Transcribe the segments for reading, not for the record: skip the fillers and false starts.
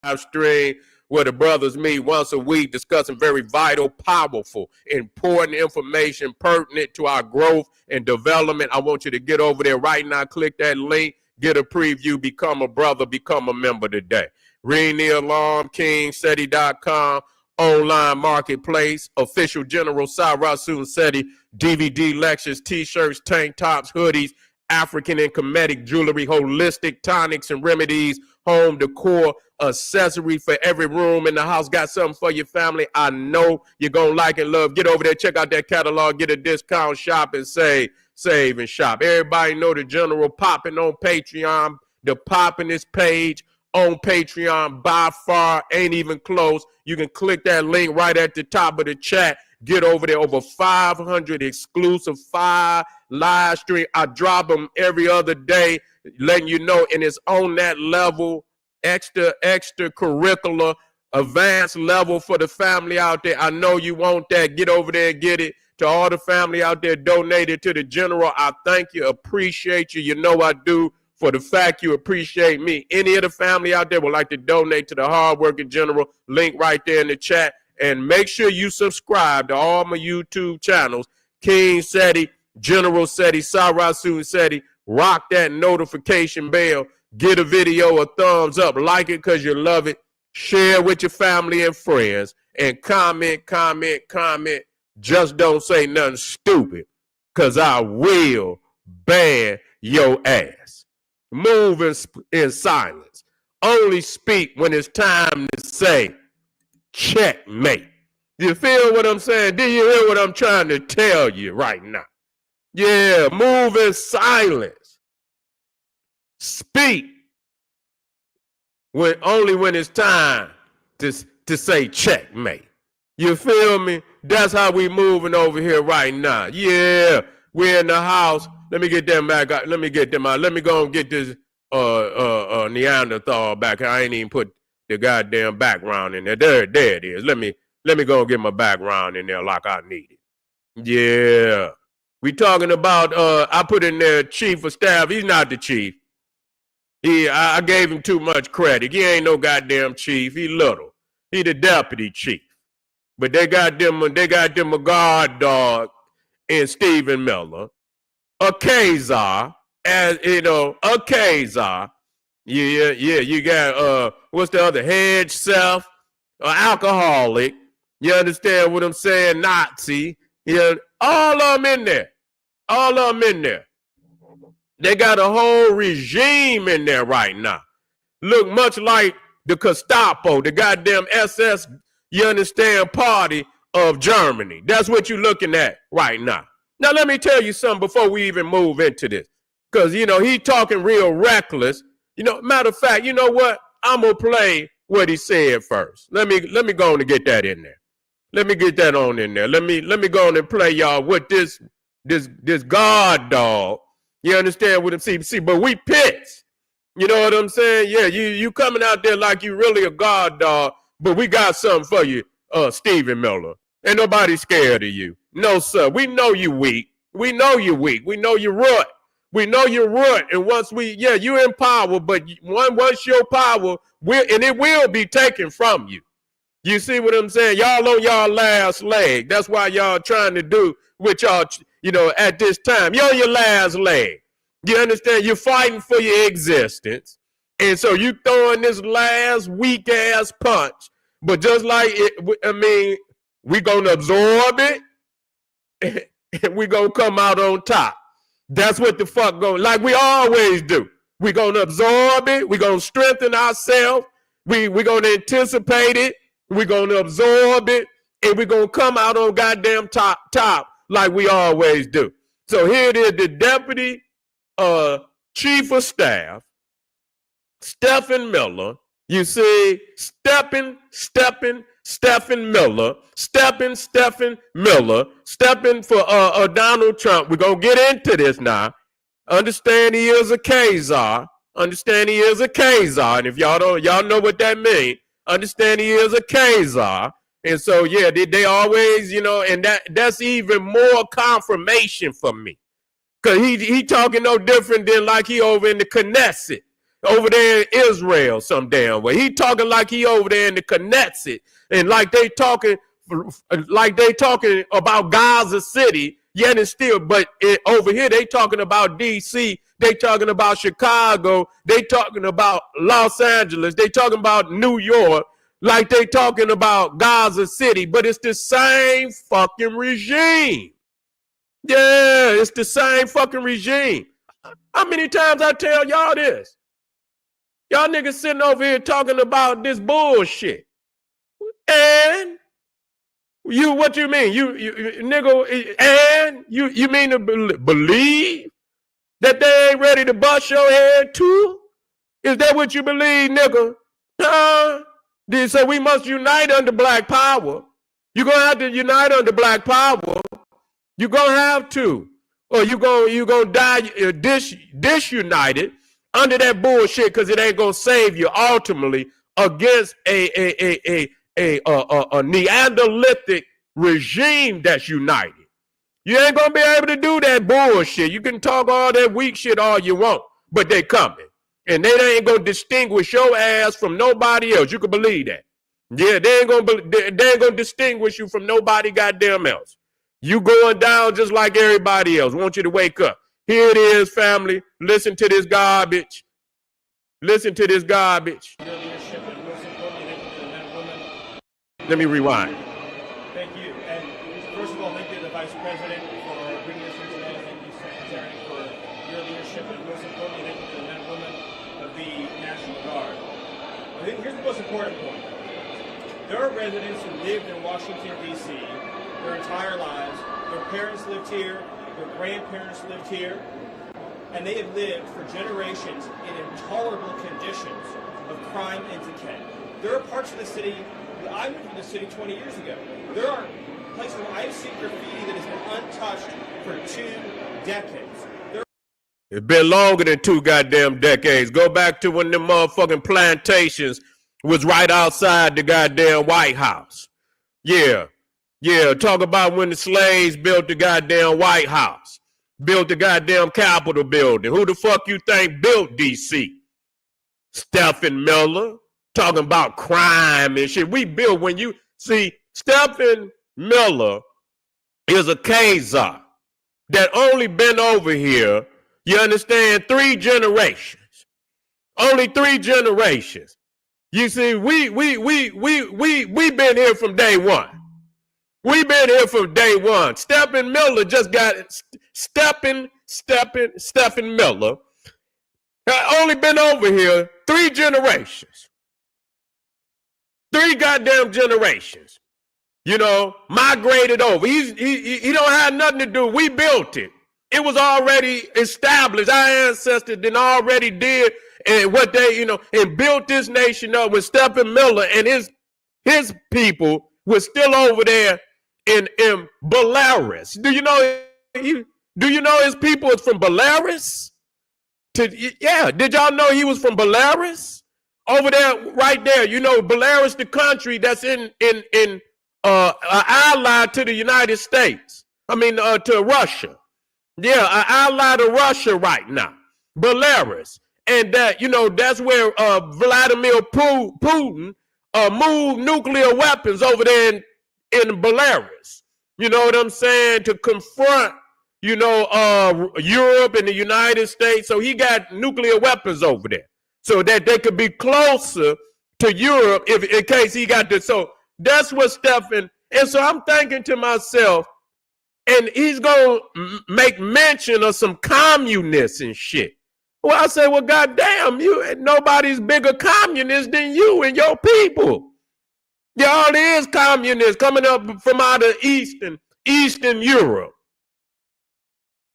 live stream where the brothers meet once a week discussing very vital, powerful, important information pertinent to our growth and development. I want you to get over there right now, click that link, get a preview, become a brother, become a member today. Ring the alarm, KingSeti.com, online marketplace, official General Sarasu Seti, DVD lectures, t-shirts, tank tops, hoodies, African and Kemetic jewelry, holistic tonics and remedies, home decor, accessory for every room in the house. Got something for your family. I know you're going to like and love. Get over there, check out that catalog, get a discount, shop, and save and shop. Everybody know the General popping on Patreon. The poppin'est page on Patreon by far ain't even close. You can click that link right at the top of the chat. Get over there. Over 500 exclusive live stream. I drop them every other day, letting you know, and it's on that level, extracurricular, advanced level for the family out there. I know you want that. Get over there and get it. To all the family out there donated to the General, I thank you, appreciate you. You know I do, for the fact you appreciate me. Any of the family out there would like to donate to the hardworking General, link right there in the chat. And make sure you subscribe to all my YouTube channels, King Seti, General Seti, Sarasu Seti. Rock that notification bell. Get a video a thumbs up. Like it because you love it. Share with your family and friends. And comment. Just don't say nothing stupid, because I will ban your ass. Move in silence. Only speak when it's time to say checkmate. You feel what I'm saying? Do you hear what I'm trying to tell you right now? Yeah, move in silence. Speak only when it's time to say checkmate. You feel me? That's how we moving over here right now. Yeah, we're in the house. Let me get them back. Let me get them out. Let me go and get this Neanderthal back. I ain't even put the goddamn background in there. There it is. Let me go and get my background in there like I need it. Yeah. We talking about I put in there chief of staff. He's not the chief. I gave him too much credit. He ain't no goddamn chief. He little. He the deputy chief. But they got them a guard dog in Stephen Miller, a Kazar, as you know, a Kazar. Yeah. You got what's the other, Hedge Self, alcoholic. You understand what I'm saying? Nazi. Yeah, all of them in there. All of them in there. They got a whole regime in there right now. Look much like the Gestapo, the goddamn SS. You understand, party of Germany. That's what you're looking at right now. Now, let me tell you something before we even move into this. Because, you know, he talking real reckless. You know, matter of fact, you know what? I'm going to play what he said first. Let me go on and get that in there. Let me get that on in there. Let me go on and play y'all with this guard dog. You understand what I'm saying? See, but we pits. You know what I'm saying? Yeah, you coming out there like you really a guard dog. But we got something for you, Stephen Miller. Ain't nobody scared of you. No, sir. We know you weak. We know you weak. We know you rut. We know you rut. And once you're in power, but once your power, and it will be taken from you. You see what I'm saying? Y'all on y'all last leg. That's why y'all trying to do what y'all, you know, at this time. You're on your last leg. You understand? You're fighting for your existence. And so you throwing this last weak-ass punch. But just like it, I mean, we going to absorb it, and we going to come out on top. That's what the fuck going, like we always do. We going to absorb it. We going to strengthen ourselves. We going to anticipate it. We going to absorb it. And we going to come out on goddamn top like we always do. So here it is, the deputy chief of staff, Stephen Miller. You see, Stephen Miller, Stephen Miller, stepping for Donald Trump. We're going to get into this now. Understand he is a Kazar. Understand he is a Kazar. And if y'all know what that means, understand he is a Kazar. And so, yeah, they always, you know, and that's even more confirmation for me. Because he talking no different than like he over in the Knesset. over there in Israel some damn way. He talking like he over there in the Knesset, and like they talking about Gaza City, yet and still, but over here they talking about D.C., they talking about Chicago, they talking about Los Angeles, they talking about New York, like they talking about Gaza City, but it's the same fucking regime. Yeah, it's the same fucking regime. How many times I tell y'all this? Y'all niggas sitting over here talking about this bullshit. And you, what you mean? You nigga, and you mean to believe that they ain't ready to bust your head too? Is that what you believe, nigga? Huh? So we must unite under black power. You're gonna have to unite under black power. You're gonna have to, or you're gonna die disunited under that bullshit, because it ain't gonna save you ultimately against a Neanderthalic regime that's united. You ain't gonna be able to do that bullshit. You can talk all that weak shit all you want, but they coming. And they ain't gonna distinguish your ass from nobody else. You can believe that. Yeah, they ain't gonna distinguish you from nobody goddamn else. You going down just like everybody else. Want you to wake up. Here it is, family. Listen to this garbage. Listen to this garbage. Let me rewind. Thank you. And first of all, thank you to the Vice President for bringing us here today. Thank you, Secretary, for your leadership. And most importantly, thank you to the men and women of the National Guard. I think here's the most important point. There are residents who lived in Washington, D.C. their entire lives. Their parents lived here. Their grandparents lived here. And they have lived for generations in intolerable conditions of crime and decay. There are parts of the city, I moved to the city 20 years ago. There are places where I've seen graffiti that has been untouched for 2 decades. It's been longer than 2 goddamn decades. Go back to when the motherfucking plantations was right outside the goddamn White House. Yeah. Talk about when the slaves built the goddamn White House. Built the goddamn Capitol building. Who the fuck you think built D.C.? Stephen Miller. Talking about crime and shit. We built when you see Stephen Miller is a Khazar that only been over here, you understand, 3 generations. Only 3 generations. You see, we been here from day one. We been here from day one. Stephen Miller just got Stephen Miller only been over here 3 generations. 3 goddamn generations. You know, migrated over. He don't have nothing to do. We built it. It was already established. Our ancestors did already did and what they, and built this nation up with Stephen Miller and his people was still over there in Belarus. Do you know his people is from Belarus? Did y'all know he was from Belarus? Over there, right there, Belarus, the country that's in ally to the United States. To Russia. Yeah, an ally to Russia right now. Belarus. And that's where Vladimir Putin moved nuclear weapons over there in Belarus. You know what I'm saying? To confront, Europe and the United States. So he got nuclear weapons over there so that they could be closer to Europe in case he got this. So that's what Stephen. And so I'm thinking to myself, and he's going to make mention of some communists and shit. Well, I say, well, goddamn, nobody's bigger communist than you and your people. Y'all is communists coming up from out of Eastern Europe.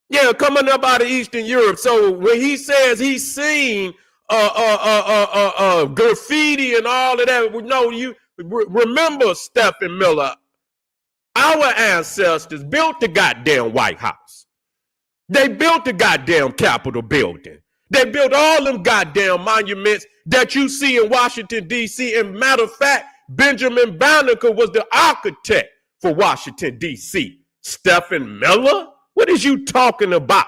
Yeah, coming up out of Eastern Europe. So when he says he's seen graffiti and all of that, no, you remember Stephen Miller. Our ancestors built the goddamn White House. They built the goddamn Capitol building. They built all them goddamn monuments that you see in Washington, D.C. And matter of fact, Benjamin Banneker was the architect for Washington, D.C. Stephen Miller? What is you talking about?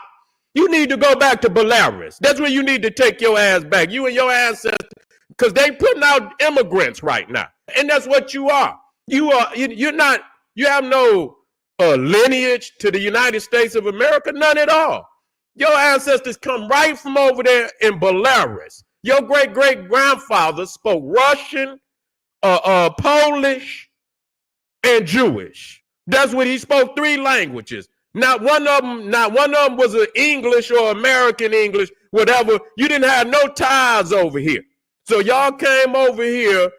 You need to go back to Belarus. That's where you need to take your ass back. You and your ancestors, because they putting out immigrants right now. And that's what you are. You're not, you have no lineage to the United States of America, none at all. Your ancestors come right from over there in Belarus. Your great-great-grandfather spoke Russian, Polish, and Jewish. That's what he spoke, 3 languages. Not one of them was an English or American English, whatever. You didn't have no ties over here. So y'all came over here,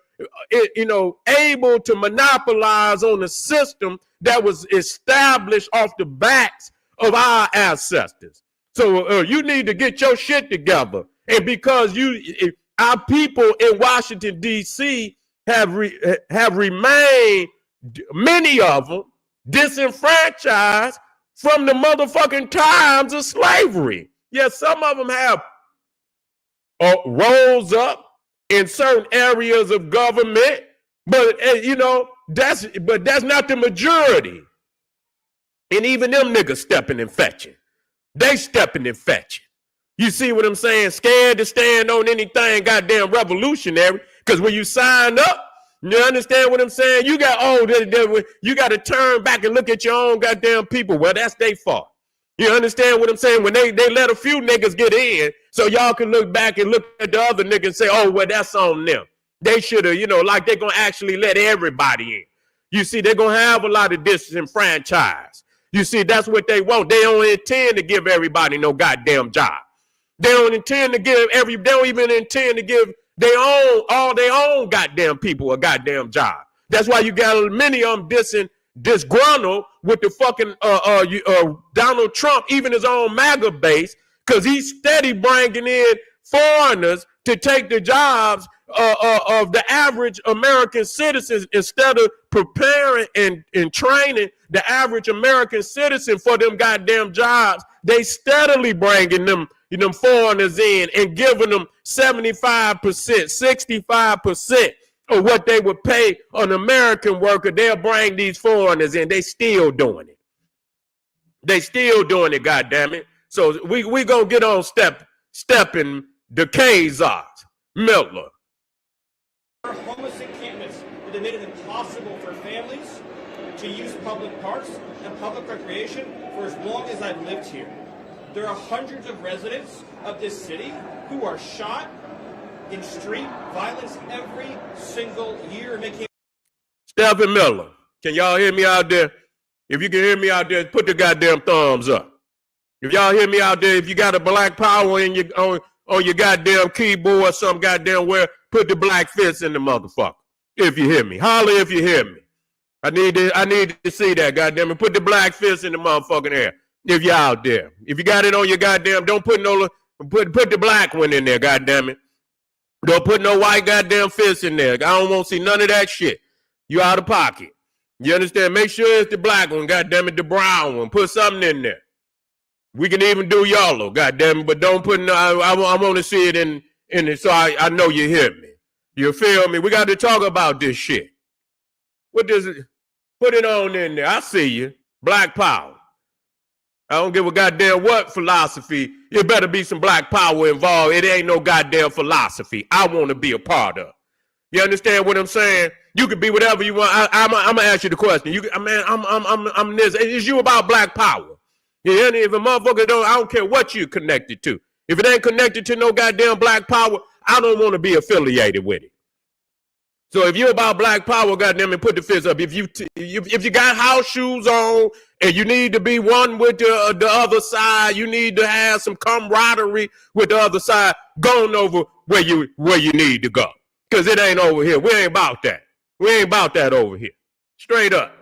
able to monopolize on a system that was established off the backs of our ancestors. So you need to get your shit together. And because our people in Washington, D.C. have remained, many of them, disenfranchised from the motherfucking times of slavery. Yes, some of them have rose up in certain areas of government, but that's not the majority. And even them niggas stepping and fetching. They stepping and fetching. You see what I'm saying? Scared to stand on anything goddamn revolutionary, because when you sign up, you understand what I'm saying? You got you got to turn back and look at your own goddamn people. Well, that's their fault. You understand what I'm saying? When they let a few niggas get in, so y'all can look back and look at the other niggas and say, oh, well, that's on them. They should have, like they're going to actually let everybody in. You see, they're going to have a lot of disenfranchised. You see, that's what they want. They don't intend to give everybody no goddamn job. They don't intend to give they don't even intend to give all their own goddamn people a goddamn job. That's why you got many of them disgruntled with the fucking Donald Trump, even his own MAGA base, because he's steady bringing in foreigners to take the jobs of the average American citizens instead of preparing and training the average American citizen for them goddamn jobs. They steadily bringing them foreigners in and giving them 75%, 65% of what they would pay an American worker. They'll bring these foreigners in. They still doing it. They still doing it, goddammit. So we gonna get on stepping the Kazars. Miller. Homeless encampments that have made it impossible for families to use public parks and public recreation for as long as I've lived here. There are hundreds of residents of this city who are shot in street violence every single year. Stephen Miller, can y'all hear me out there? If you can hear me out there, put the goddamn thumbs up. If y'all hear me out there, if you got a black power in on your goddamn keyboard or some goddamn where, put the black fist in the motherfucker. If you hear me, holler if you hear me. I need to see that, goddamn it. Put the black fist in the motherfucking air. If you're out there, if you got it on your goddamn, don't put put the black one in there, goddamn it. Don't put no white goddamn fist in there. I don't want to see none of that shit. You out of pocket. You understand? Make sure it's the black one, goddamn it, the brown one. Put something in there. We can even do yellow, goddamn it, but don't put no. I want to see it in it, so I know you hear me. You feel me? We got to talk about this shit. What does it? Put it on in there. I see you. Black power. I don't give a goddamn what philosophy. It better be some black power involved. It ain't no goddamn philosophy I want to be a part of. You understand what I'm saying? You could be whatever you want. I'm gonna ask you the question. I'm this. Is you about black power? Yeah, if a motherfucker I don't care what you connected to. If it ain't connected to no goddamn black power, I don't want to be affiliated with it. So if you're about black power, goddamn it, put the fist up. If you got house shoes on and you need to be one with the other side, you need to have some camaraderie with the other side, going over where you need to go. Because it ain't over here. We ain't about that. We ain't about that over here. Straight up.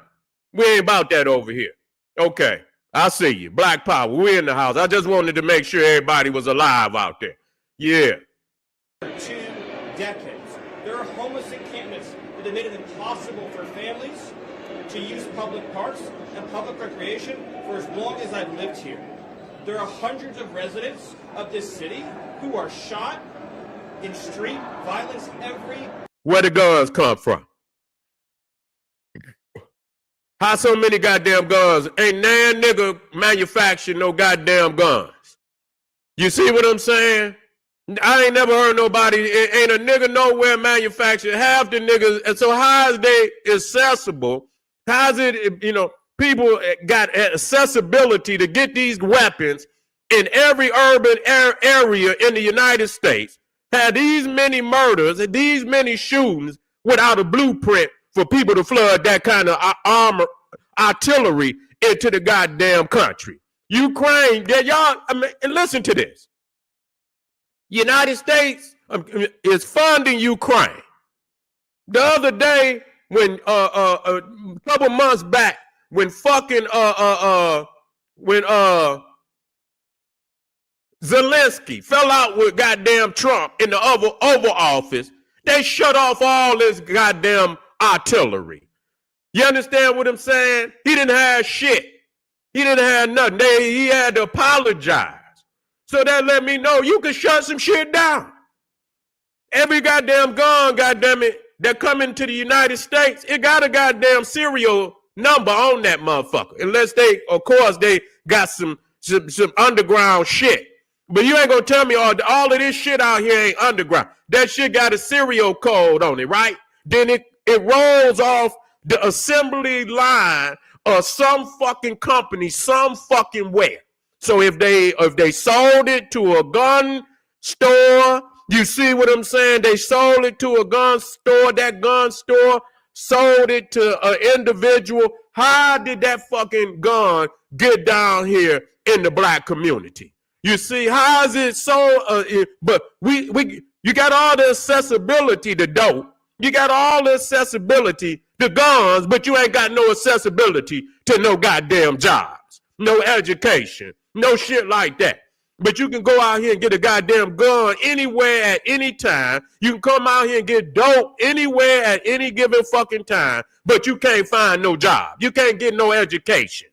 We ain't about that over here. Okay. I see you. Black power. We're in the house. I just wanted to make sure everybody was alive out there. Yeah. 2 decades. There are homeless encampments that have made it impossible for families to use public parks and public recreation for as long as I've lived here. There are hundreds of residents of this city who are shot in street violence every... Where the guns come from? How so many goddamn guns? Ain't nan nigga manufacturing no goddamn guns. You see what I'm saying? I ain't never heard nobody, ain't a nigga nowhere manufactured half the niggas. And so how is they accessible? How's it, people got accessibility to get these weapons in every urban area in the United States, had these many murders and these many shootings without a blueprint for people to flood that kind of artillery into the goddamn country. Ukraine, y'all, and listen to this. United States is funding Ukraine. The other day, when a couple months back, when fucking when Zelensky fell out with goddamn Trump in the Oval Office, they shut off all this goddamn artillery. You understand what I'm saying? He didn't have shit. He didn't have nothing. He had to apologize. So that let me know you can shut some shit down. Every goddamn gun, goddamn it, that come into the United States, it got a goddamn serial number on that motherfucker. Unless they, of course, they got some underground shit. But you ain't gonna tell me all of this shit out here ain't underground. That shit got a serial code on it, right? Then it rolls off the assembly line of some fucking company, some fucking where. So if they sold it to a gun store, you see what I'm saying? They sold it to a gun store. That gun store sold it to an individual. How did that fucking gun get down here in the black community? You see, how is it so? But you got all the accessibility to dope. You got all the accessibility to guns, but you ain't got no accessibility to no goddamn jobs, no education, no shit like that. But you can go out here and get a goddamn gun anywhere at any time. You can come out here and get dope anywhere at any given fucking time, but you can't find no job. You can't get no education.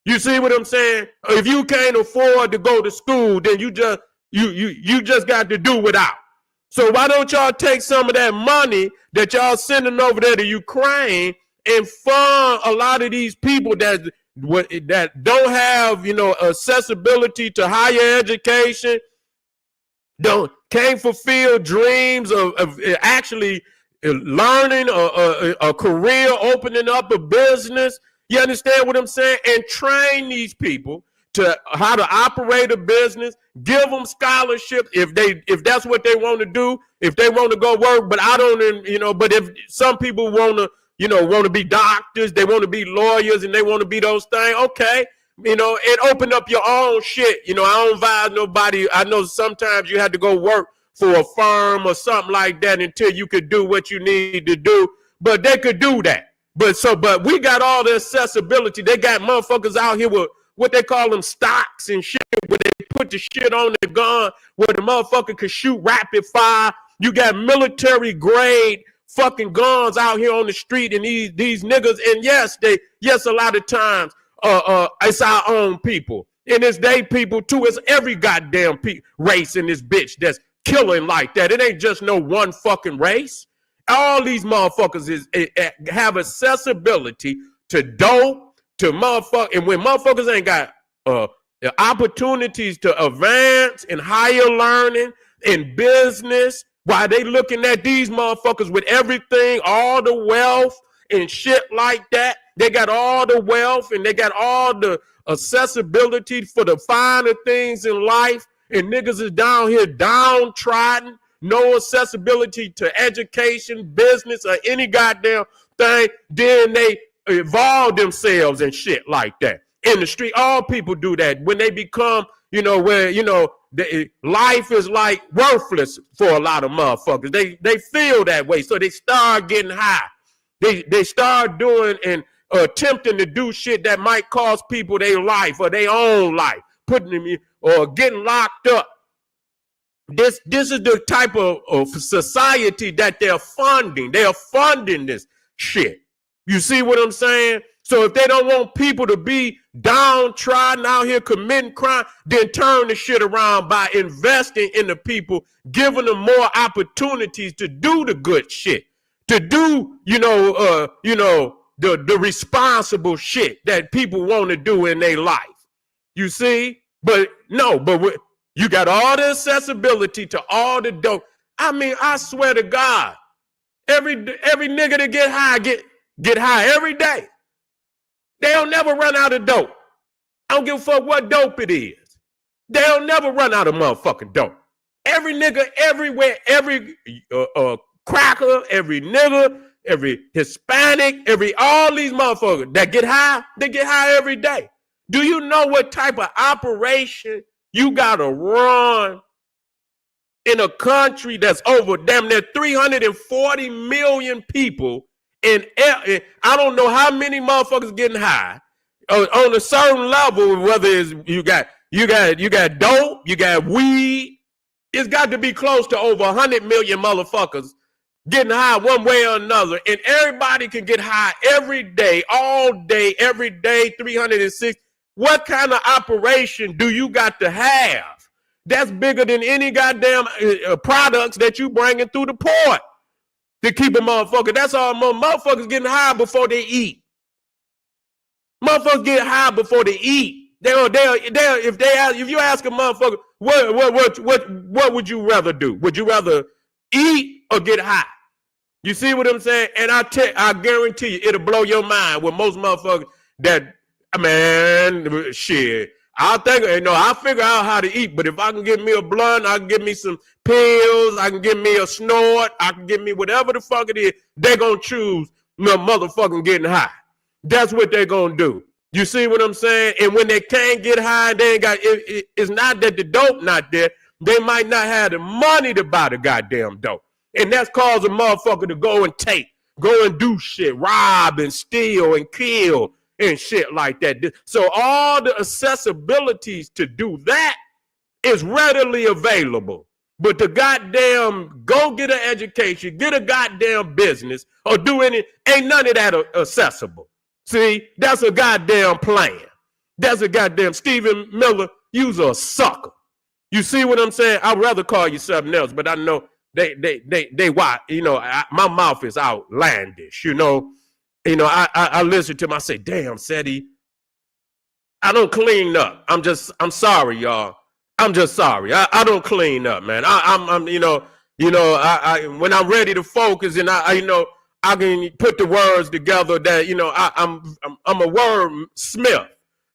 You see what I'm saying? If you can't afford to go to school, then you just got to do without. So why don't y'all take some of that money that y'all sending over there to Ukraine and fund a lot of these people that don't have, accessibility to higher education, can't fulfill dreams of actually learning a career, opening up a business. You understand what I'm saying? And train these people to how to operate a business, give them scholarships if that's what they want to do, if they want to go work. But I don't, but if some people want to be doctors, they want to be lawyers, and they want to be those things, okay, and open up your own shit. I don't advise nobody. I know sometimes you had to go work for a firm or something like that until you could do what you need to do, but they could do that. But we got all the accessibility. They got motherfuckers out here with what they call them stocks and shit, where they put the shit on the gun, where the motherfucker can shoot rapid fire. You got military grade fucking guns out here on the street, and these niggas, and yes, a lot of times, it's our own people, and it's they people too. It's every goddamn race in this bitch that's killing like that. It ain't just no one fucking race. All these motherfuckers have accessibility to dope, to motherfucker, and when motherfuckers ain't got opportunities to advance in higher learning, in business, while they looking at these motherfuckers with everything, all the wealth and shit like that. They got all the wealth and they got all the accessibility for the finer things in life, and niggas is down here downtrodden. No accessibility to education, business, or any goddamn thing. Then they evolve themselves and shit like that. In the street, all people do that. When they become, where, life is like worthless for a lot of motherfuckers. They feel that way. So they start getting high. They start doing and attempting to do shit that might cost people their life or their own life, putting them in, or getting locked up. This is the type of society that they're funding. They are funding this shit. You see what I'm saying? So if they don't want people to be downtrodden out here committing crime, then turn the shit around by investing in the people, giving them more opportunities to do the good shit, to do, the responsible shit that people want to do in their life. You see? But You got all the accessibility to all the dope. I mean, I swear to God, every nigga that get high every day. They'll never run out of dope. I don't give a fuck what dope it is. They'll never run out of motherfucking dope. Every nigga everywhere, every cracker, every nigga, every Hispanic, all these motherfuckers that get high, they get high every day. Do you know what type of operation you gotta run in a country that's over damn near 340 million people, and I don't know how many motherfuckers getting high on a certain level, whether it's you got dope, you got weed. It's got to be close to over 100 million motherfuckers getting high one way or another, and everybody can get high every day, all day, every day, 306. What kind of operation do you got to have that's bigger than any goddamn products that you bringing through the port to keep a motherfucker? That's all motherfuckers getting high before they eat. Motherfuckers get high before they eat. If you ask a motherfucker, what would you rather do? Would you rather eat or get high? You see what I'm saying? And I guarantee you, it'll blow your mind with most motherfuckers that, man, shit. I figure out how to eat, but if I can get me a blunt, I can get me some pills, I can get me a snort, I can get me whatever the fuck it is, they're going to choose motherfucking getting high. That's what they're going to do. You see what I'm saying? And when they can't get high, they ain't got it's not that the dope not there. They might not have the money to buy the goddamn dope. And that's causing motherfucker to go and do shit, rob and steal and kill and shit like that. So all the accessibilities to do that is readily available. But to goddamn go get an education, get a goddamn business, or do ain't none of that accessible. See, that's a goddamn plan. That's a goddamn Stephen Miller, you's a sucker. You see what I'm saying? I'd rather call you something else, but I know they why, my mouth is outlandish, I listen to him, I say, damn, Seti, I don't clean up. I'm sorry, y'all. I'm just sorry. I don't clean up, man. I'm when I'm ready to focus and I can put the words together that, I'm a word smith.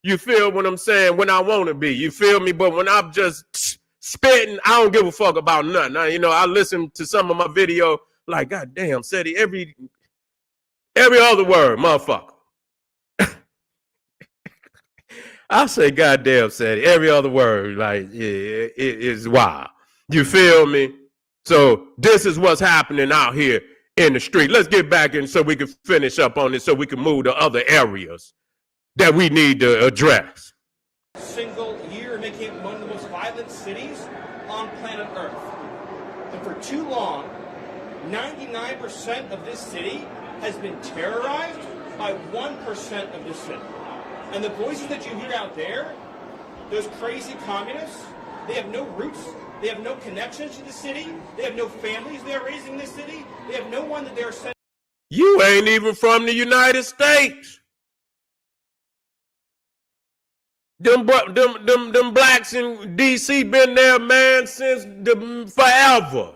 You feel what I'm saying? When I want to be, you feel me? But when I'm just spitting, I don't give a fuck about nothing. I listen to some of my video like, God damn, Seti, every other word, motherfucker. I say, goddamn, Seti, every other word, like, it is wild. You feel me? So this is what's happening out here in the street. Let's get back in so we can finish up on this so we can move to other areas that we need to address. Single year, making it one of the most violent cities on planet Earth. And for too long, 99% of this city has been terrorized by 1% of the city. And the voices that you hear out there, those crazy communists, they have no roots. They have no connections to the city. They have no families they're raising in this city. They have no one that they're sending. You ain't even from the United States. Them blacks in D.C. been there, man, since forever.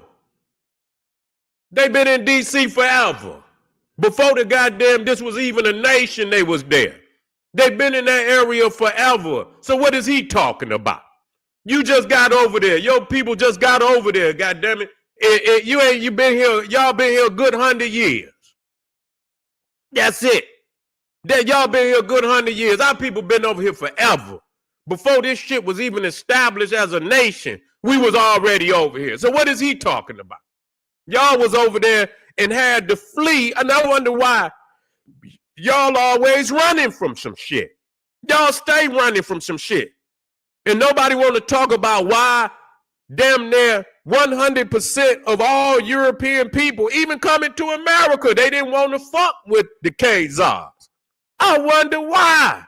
They been in D.C. forever. Before the goddamn, this was even a nation, they was there. They've been in that area forever. So what is he talking about? You just got over there. Your people just got over there, goddammit. You been here, y'all been here a good 100 years. That's it. Y'all been here a good 100 years. Our people been over here forever. Before this shit was even established as a nation, we was already over here. So what is he talking about? Y'all was over there and had to flee, and I wonder why y'all always running from some shit. Y'all stay running from some shit. And nobody want to talk about why damn near 100% of all European people, even coming to America, they didn't want to fuck with the Khazars. I wonder why.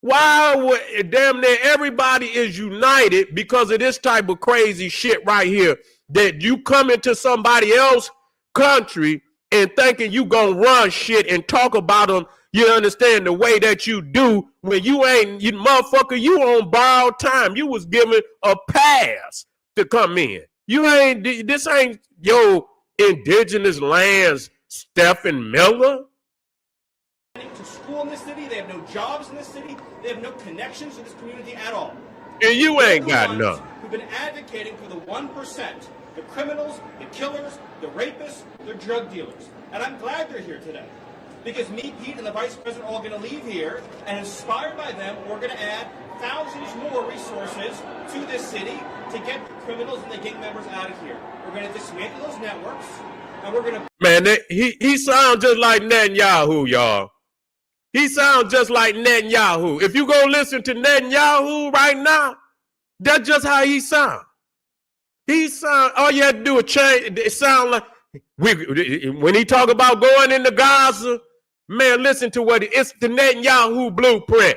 Why would damn near everybody is united because of this type of crazy shit right here, that you come into somebody else's country and thinking you gonna run shit and talk about them, You understand the way that you do when you ain't, you motherfucker, you on borrowed time. You was given a pass to come in. You ain't, this ain't your indigenous lands, Stephen Miller. To school in this city, they have no jobs in this city, they have no connections to this community at all. And you ain't got none. Who've been advocating for the 1%, the criminals, the killers, the rapists, the drug dealers. And I'm glad they're here today. Because me, Pete, and the Vice President are all going to leave here, and inspired by them, we're going to add thousands more resources to this city to get the criminals and the gang members out of here. We're going to dismantle those networks, and we're going to... Man, he sounds just like Netanyahu, y'all. He sounds just like Netanyahu. If you go listen to Netanyahu right now, that's just how he sounds. He sound, all you have to do is change. It sound like, when he talk about going into Gaza, man, listen to it's the Netanyahu blueprint.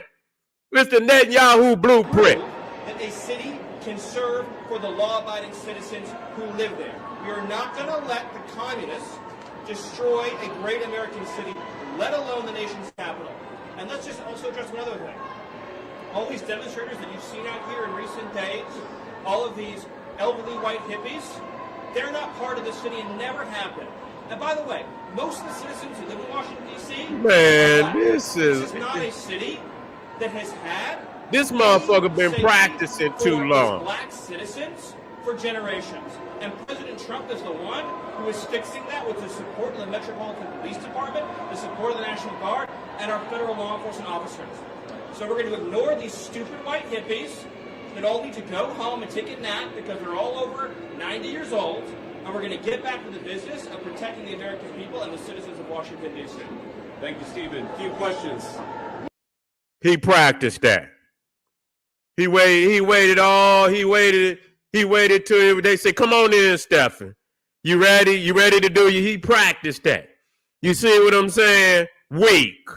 It's the Netanyahu blueprint. That a city can serve for the law-abiding citizens who live there. We are not going to let the communists destroy a great American city, let alone the nation's capital. And let's just also address another thing. All these demonstrators that you've seen out here in recent days, all of these elderly white hippies, they're not part of the city and never have been. And by the way, most of the citizens who live in Washington, D.C. Man, this is not a city that has had... This motherfucker been practicing too long. Black citizens for generations. And President Trump is the one who is fixing that with the support of the Metropolitan Police Department, the support of the National Guard, and our federal law enforcement officers. So we're going to ignore these stupid white hippies that all need to go home and take a nap because they're all over 90 years old, and we're going to get back to the business of protecting the American people and the citizens of Washington, D.C. Thank you, Stephen. A few questions. He practiced that. He waited till they said, come on in, Stephen. You ready? You ready to do it? He practiced that. You see what I'm saying? Weak.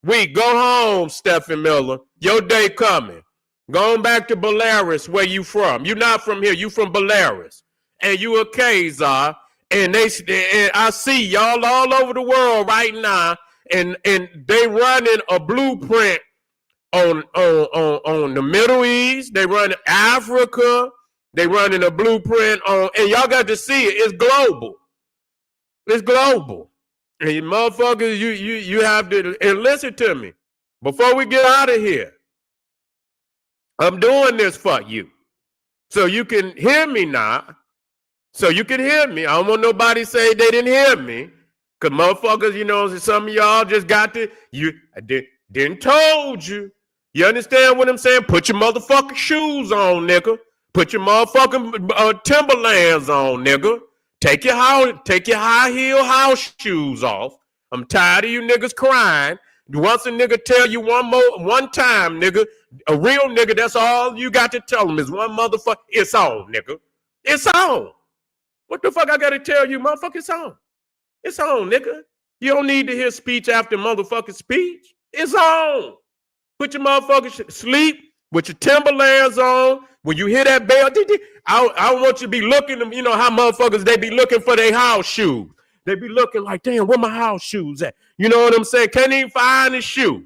Go home, Stephen Miller. Your day coming. Going back to Belarus, where you from. You not from here. You from Belarus. And you a Khazar. And I see y'all all over the world right now. And they running a blueprint on the Middle East. They run Africa. They running a blueprint on, and y'all got to see it. It's global. It's global. And you motherfuckers, you have to, and listen to me. Before we get out of here, I'm doing this for you. So you can hear me now. So you can hear me. I don't want nobody say they didn't hear me. Because motherfuckers, you know, some of y'all just got to, I didn't told you. You understand what I'm saying? Put your motherfucking shoes on, nigga. Put your motherfucking Timberlands on, nigga. Take your high heel house shoes off. I'm tired of you niggas crying. Once a nigga tell you one time, nigga, a real nigga, that's all you got to tell him is one motherfucker. It's on, nigga. It's on. What the fuck I got to tell you, motherfucker? It's on. It's on, nigga. You don't need to hear speech after motherfucking speech. It's on. Put your motherfucking sleep with your Timberlands on. When you hear that bell, I want you to be looking, you know how motherfuckers, they be looking for their house shoes. They be looking like, damn, where my house shoes at? You know what I'm saying? Can't even find the shoes.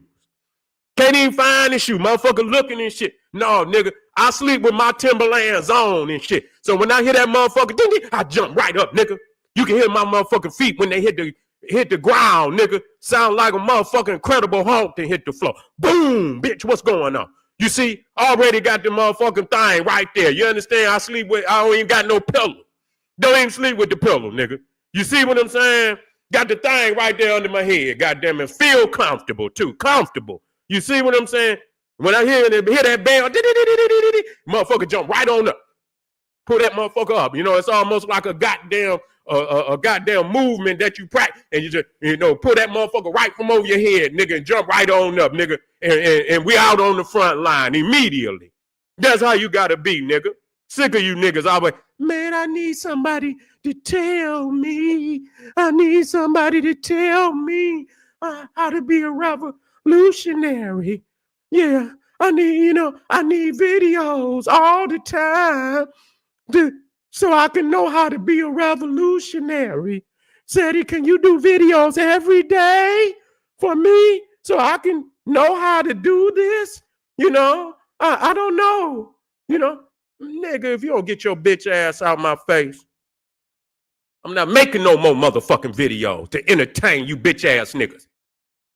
Can't even find the shoe. Motherfucker looking and shit. No, nigga, I sleep with my Timberlands on and shit. So when I hear that motherfucker, I jump right up, nigga. You can hear my motherfucking feet when they hit the ground, nigga. Sound like a motherfucking Incredible Hulk to hit the floor. Boom, bitch, what's going on? You see, already got the motherfucking thing right there. You understand? I don't even got no pillow. Don't even sleep with the pillow, nigga. You see what I'm saying? Got the thing right there under my head. Goddamn it. Feel comfortable, too. Comfortable. You see what I'm saying? When I hear that bell, motherfucker jump right on up. Pull that motherfucker up. You know, it's almost like a goddamn movement that you practice, and you just, pull that motherfucker right from over your head, nigga, and jump right on up, nigga, and we out on the front line immediately. That's how you gotta be, nigga. Sick of you niggas always, man, I need somebody to tell me. I need somebody to tell me how to be a revolutionary. Yeah, I need videos all the time so I can know how to be a revolutionary. Said he, can you do videos every day for me? so I can know how to do this? You know, I don't know. You know, nigga, if you don't get your bitch ass out my face, I'm not making no more motherfucking video to entertain you bitch ass niggas.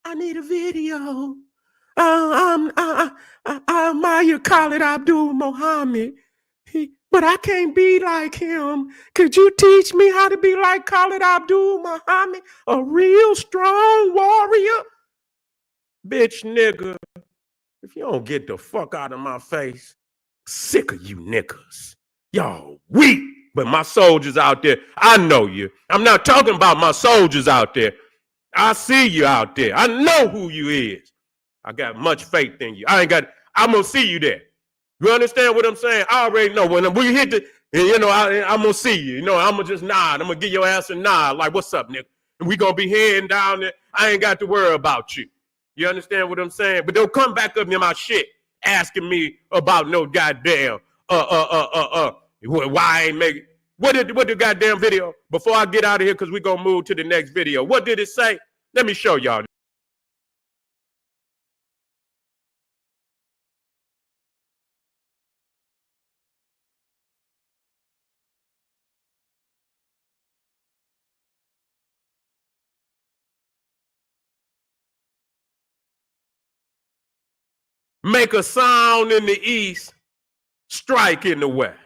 I need a video. I admire Khalid Abdul Muhammad, but I can't be like him. Could you teach me how to be like Khalid Abdul Muhammad, a real strong warrior? Bitch nigga, if you don't get the fuck out of my face, sick of you niggas. Y'all weak, but my soldiers out there, I know you. I'm not talking about my soldiers out there. I see you out there. I know who you is. I got much faith in you. I'm gonna see you there. You understand what I'm saying? I already know when we hit the, you know, I'm gonna see you. You know, I'm gonna just nod. I'm gonna give your ass a nod, like, what's up, nigga? And we gonna be heading down there. I ain't got to worry about you. You understand what I'm saying? But don't come back up in my shit asking me about no goddamn why I ain't making. What the goddamn video? Before I get out of here, because we're gonna move to the next video. What did it say? Let me show y'all. Make a sound in the east, strike in the west.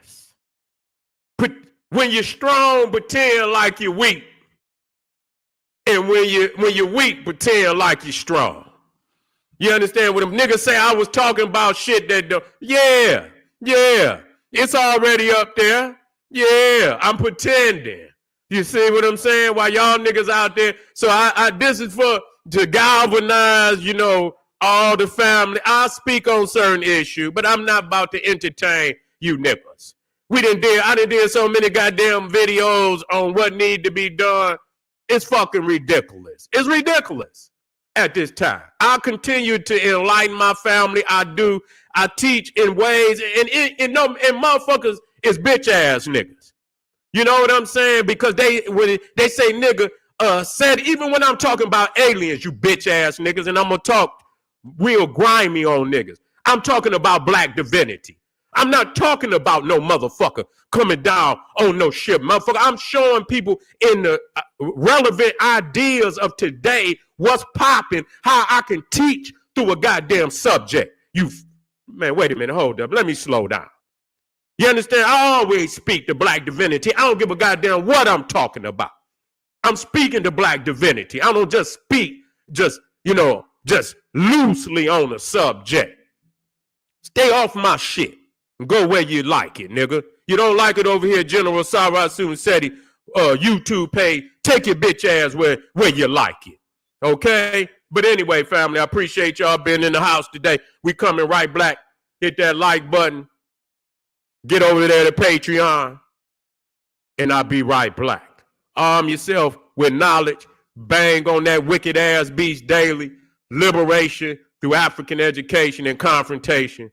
When you're strong, pretend like you're weak. And when you're weak, pretend like you're strong. You understand what them niggas say? I was talking about shit that yeah, it's already up there. Yeah, I'm pretending. You see what I'm saying? While y'all niggas out there. So this is to galvanize, you know, all the family. I speak on certain issues, but I'm not about to entertain you niggas. I done did so many goddamn videos on what need to be done. It's fucking ridiculous. It's ridiculous at this time. I continue to enlighten my family. I do. I teach in ways, and motherfuckers is bitch ass niggas. You know what I'm saying? Because when they say nigga, said even when I'm talking about aliens, you bitch ass niggas, and I'm gonna talk real grimy on niggas. I'm talking about black divinity. I'm not talking about no motherfucker coming down on no shit, motherfucker. I'm showing people in the relevant ideas of today what's popping, how I can teach through a goddamn subject. Man, wait a minute, hold up. Let me slow down. You understand? I always speak to black divinity. I don't give a goddamn what I'm talking about. I'm speaking to black divinity. I don't just speak just loosely on a subject. Stay off my shit and go where you like it, nigga. You don't like it over here, General Sarah Seti, YouTube page. Take your bitch ass where you like it. Okay? But anyway, family, I appreciate y'all being in the house today. We coming right back. Hit that like button. Get over there to Patreon. And I'll be right back. Arm yourself with knowledge. Bang on that wicked ass beast daily. Liberation through African education and confrontation.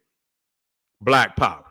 Black power.